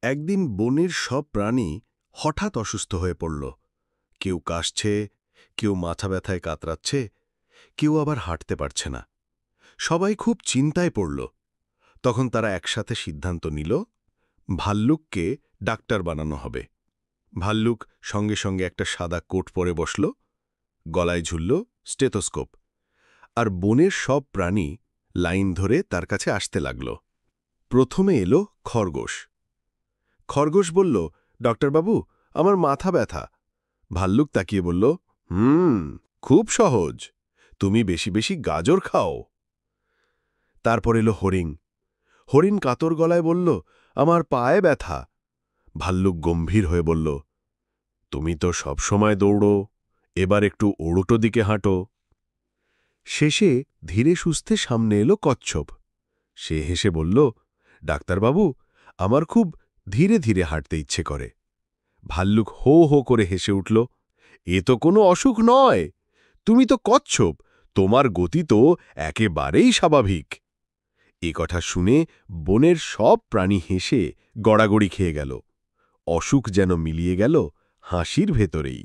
একদিন বনের সব প্রাণী হঠাৎ অসুস্থ হয়ে পড়ল। কেউ কাশছে, কেউ মাথা ব্যথায় কাতরাচ্ছে, কেউ আবার হাঁটতে পারছে না। সবাই খুব চিন্তায় পড়ল। তখন তারা একসাথে সিদ্ধান্ত নিল, ভাল্লুককে ডাক্তার বানানো হবে। ভাল্লুক সঙ্গে সঙ্গে একটা সাদা কোট পরে বসল, গলায় ঝুলল স্টেথোস্কোপ, আর বনের সব প্রাণী লাইন ধরে তার কাছে আসতে লাগল। প্রথমে এলো খরগোশ। খরগোশ বলল, ডক্টরবাবু, আমার মাথা ব্যথা। ভাল্লুক তাকিয়ে বলল, খুব সহজ, তুমি বেশি বেশি গাজর খাও। তারপর এলো হরিণ। হরিণ কাতর গলায় বলল, আমার পায়ে ব্যথা। ভাল্লুক গম্ভীর হয়ে বলল, তুমি তো সবসময় দৌড়ো, এবার একটু ওড়ুটো দিকে হাঁটো। শেষে ধীরে সুস্থে সামনে এলো কচ্ছপ। সে হেসে বলল, ডাক্তারবাবু, আমার খুব ধীরে ধীরে হাঁটতে ইচ্ছে করে। ভাল্লুক হো হো করে হেসে উঠল, এ তো কোনো অসুখ নয়, তুমি তো কচ্ছপ, তোমার গতি তো একেবারেই স্বাভাবিক। এ কথা শুনে বনের সব প্রাণী হেসে গড়াগড়ি খেয়ে গেল। অসুখ যেন মিলিয়ে গেল হাসির ভেতরেই।